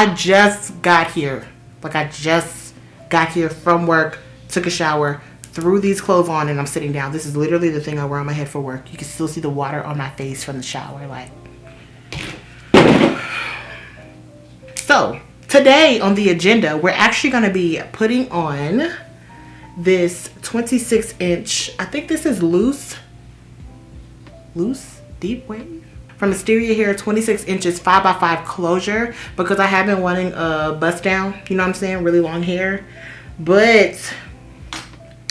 I just got here. Like, I just got here from work, took a shower, threw these clothes on, and I'm sitting down. This is literally the thing I wear on my head for work. You can still see the water on my face from the shower. Like, so today on the agenda, we're actually going to be putting on this 26-inch, I think this is loose deep wave from Asteriahair, 26 inches 5x5 closure, because I have been wanting a bust down, you know what I'm saying, really long hair, but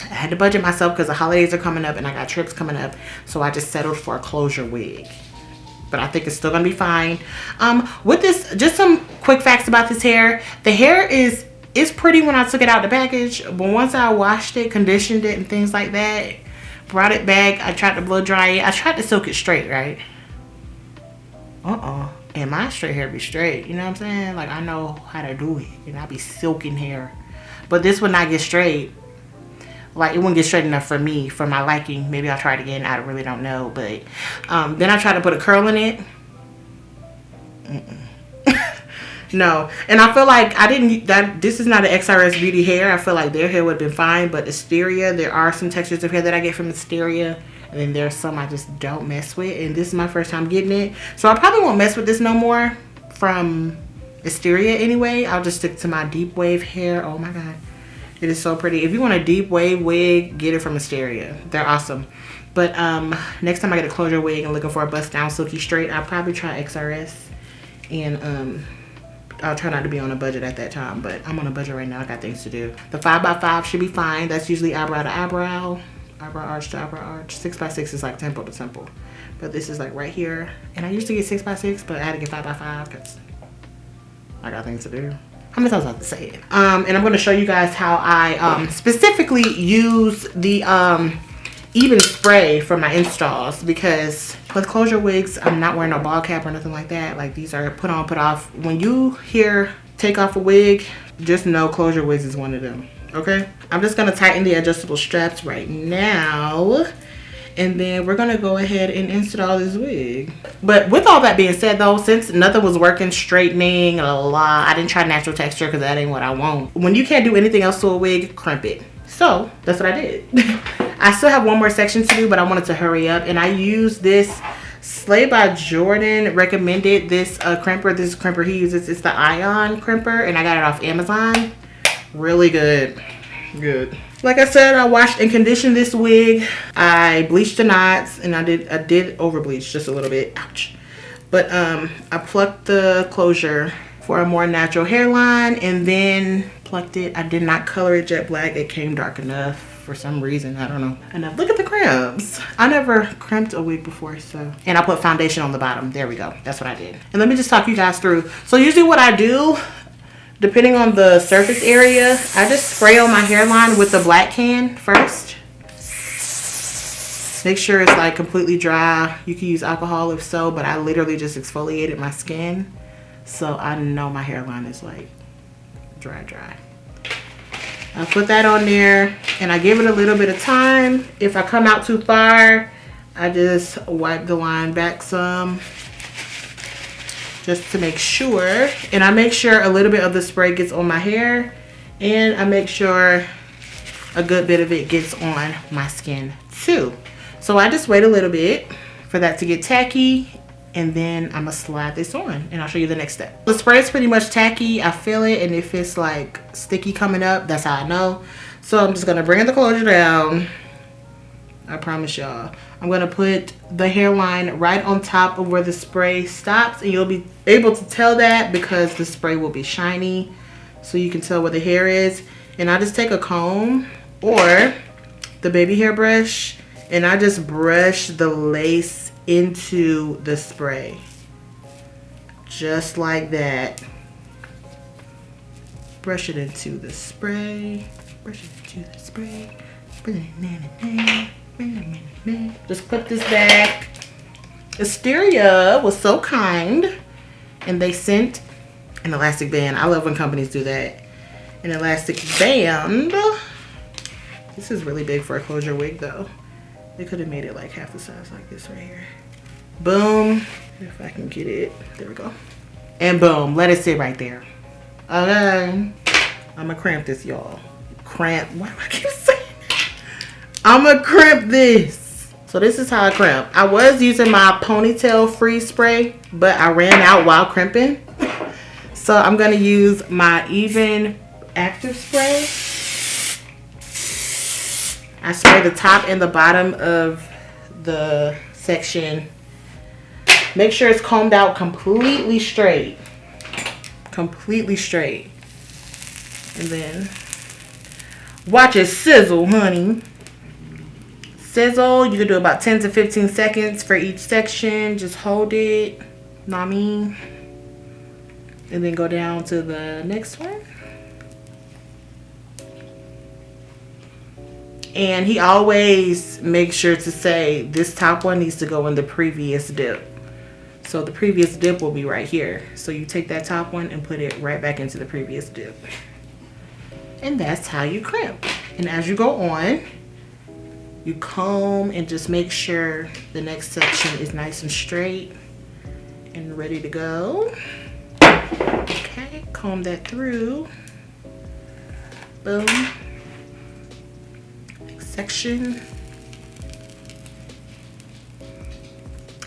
I had to budget myself because the holidays are coming up and I got trips coming up, so I just settled for a closure wig. But I think it's still gonna be fine. With this, just some quick facts about this hair. The hair is pretty when I took it out the package, but once I washed it, conditioned it, and things like that, brought it back, I tried to blow dry it. I tried to silk it straight, right? And my straight hair be straight, you know what I'm saying? Like, I know how to do it, and I be silking hair. But this would not get straight. Like, it wouldn't get straight enough for me, for my liking. Maybe I'll try it again. I really don't know. But then I tried to put a curl in it. No. And I feel like this is not an XRS Beauty hair. I feel like their hair would have been fine. But Asteria, there are some textures of hair that I get from Asteria. And then there's some I just don't mess with. And this is my first time getting it. So I probably won't mess with this no more from Asteria anyway. I'll just stick to my deep wave hair. Oh my God. It is so pretty. If you want a deep wave wig, get it from Asteria. They're awesome. But next time I get a closure wig and looking for a bust down silky straight, I'll probably try XRS. And I'll try not to be on a budget at that time. But I'm on a budget right now. I got things to do. The 5x5 should be fine. That's usually eyebrow to eyebrow. Eyebrow arch to eyebrow arch. 6x6 is like temple to temple. But this is like right here. And I used to get 6x6, but I had to get 5x5 because I got things to do. How many times I have to say it? And I'm going to show you guys how I specifically use the even spray for my installs, because with closure wigs, I'm not wearing a ball cap or nothing like that. Like, these are put on, put off. When you hear take off a wig, just know closure wigs is one of them. Okay? I'm just going to tighten the adjustable straps right now. And then we're going to go ahead and install this wig. But with all that being said, though, since nothing was working, straightening, I didn't try natural texture because that ain't what I want. When you can't do anything else to a wig, crimp it. So that's what I did. I still have one more section to do, but I wanted to hurry up. And I used this Slay by Jordan recommended this crimper. This crimper he uses. It's the Ion crimper, and I got it off Amazon. Really good. Good. Like I said, I washed and conditioned this wig. I bleached the knots, and I did over bleach just a little bit. Ouch. But I plucked the closure for a more natural hairline, and then plucked it. I did not color it jet black. It came dark enough for some reason. I don't know. And look at the crimps. I never crimped a wig before, so. And I put foundation on the bottom. There we go. That's what I did. And let me just talk you guys through. So usually what I do, depending on the surface area, I just spray on my hairline with the black can first. Make sure it's like completely dry. You can use alcohol if so, but I literally just exfoliated my skin. So I know my hairline is like dry. I put that on there and I give it a little bit of time. If I come out too far, I just wipe the line back some, just to make sure. And I make sure a little bit of the spray gets on my hair, and I make sure a good bit of it gets on my skin too. So I just wait a little bit for that to get tacky, and then I'm gonna slide this on, and I'll show you the next step. The spray is pretty much tacky. I feel it, and if it's like sticky coming up, that's how I know. So I'm just gonna bring the closure down. I promise y'all. I'm going to put the hairline right on top of where the spray stops, and you'll be able to tell that because the spray will be shiny, so you can tell where the hair is. And I just take a comb or the baby hair brush, and I just brush the lace into the spray. Just like that. Brush it into the spray. Brush it into the spray. Just clip this back. Asteria was so kind, and they sent an elastic band. I love when companies do that. An elastic band. This is really big for a closure wig though. They could have made it like half the size like this right here. Boom. If I can get it. There we go. And boom. Let it sit right there. Okay. I'm gonna crimp this, y'all. Crimp. Why do I keep saying that? I'm gonna crimp this. So this is how I crimp. I was using my ponytail freeze spray, but I ran out while crimping. So I'm gonna use my even active spray. I spray the top and the bottom of the section. Make sure it's combed out completely straight. Completely straight. And then watch it sizzle, honey. Sizzle. You can do about 10 to 15 seconds for each section. Just hold it. Know what I mean? And then go down to the next one. And he always makes sure to say this top one needs to go in the previous dip. So the previous dip will be right here. So you take that top one and put it right back into the previous dip. And that's how you crimp. And as you go on, you comb and just make sure the next section is nice and straight and ready to go. Okay, comb that through. Boom. Next section.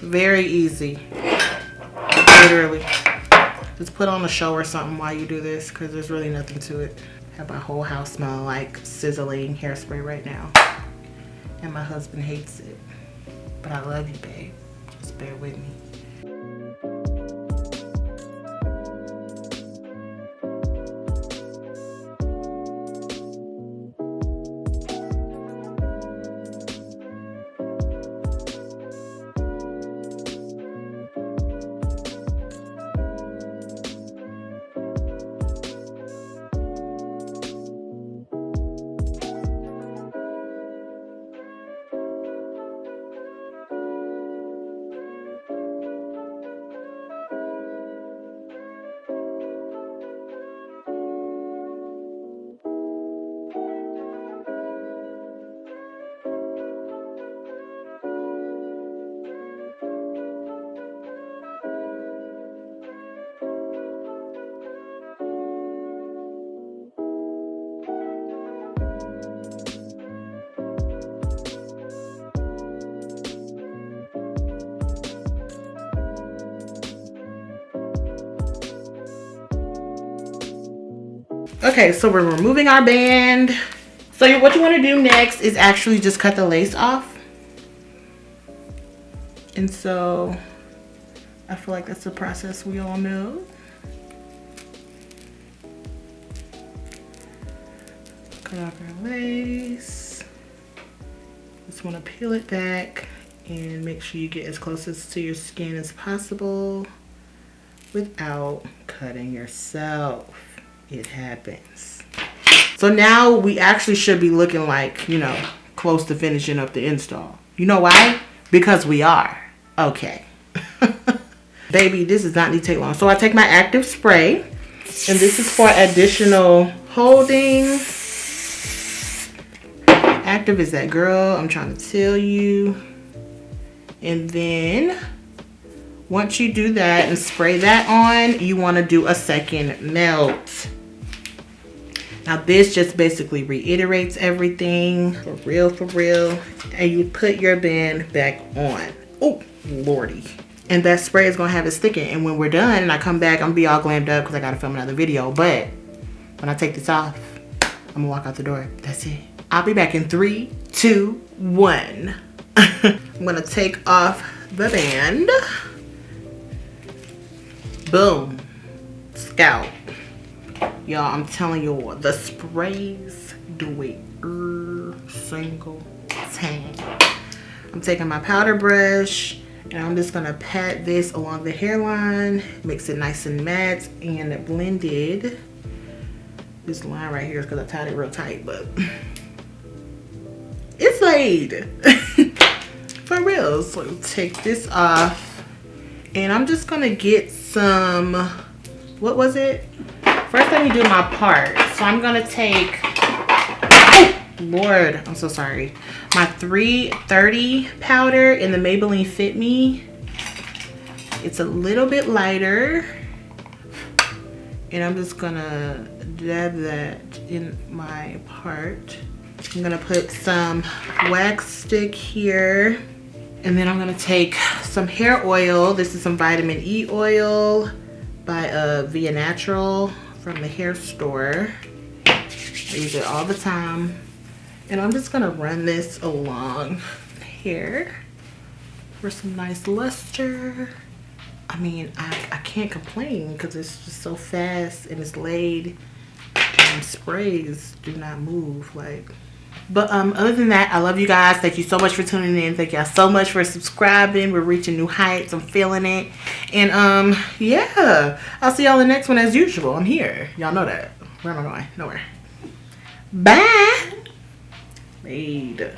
Very easy. Literally. Just put on a show or something while you do this because there's really nothing to it. Have my whole house smell like sizzling hairspray right now. And my husband hates it. But I love you, babe. Just bear with me. Okay, so we're removing our band. So what you want to do next is actually just cut the lace off. And so I feel like that's the process we all know. Cut off our lace. Just want to peel it back and make sure you get as close to your skin as possible without cutting yourself. It happens. So now we actually should be looking like, you know, close to finishing up the install. You know why? Because we are. Okay. Baby, this does not need to take long. So I take my active spray, and this is for additional holding. Active is that girl, I'm trying to tell you. And then once you do that and spray that on, you want to do a second melt. Now this just basically reiterates everything, for real, and you put your band back on. Oh, lordy. And that spray is gonna have it sticking, and when we're done and I come back, I'm gonna be all glammed up because I gotta film another video, but when I take this off, I'm gonna walk out the door. That's it. I'll be back in 3, 2, 1. I'm gonna take off the band. Boom. Scalp. Y'all, I'm telling you, the sprays do it every single time. I'm taking my powder brush and I'm just gonna pat this along the hairline, mix it nice and matte and blended. This line right here is because I tied it real tight, but it's laid. For real. So take this off and I'm just gonna get some, what was it? First, let me do my part. So I'm gonna take, oh, Lord, I'm so sorry. My 330 powder in the Maybelline Fit Me. It's a little bit lighter. And I'm just gonna dab that in my part. I'm gonna put some wax stick here. And then I'm gonna take some hair oil. This is some vitamin E oil by Via Natural from the hair store. I use it all the time. And I'm just gonna run this along here for some nice luster. I mean, I can't complain because it's just so fast and it's laid, and sprays do not move like. But other than that, I love you guys. Thank you so much for tuning in. Thank y'all so much for subscribing. We're reaching new heights. I'm feeling it. And yeah, I'll see y'all in the next one as usual. I'm here. Y'all know that. Where am I going? Nowhere. Bye. Made.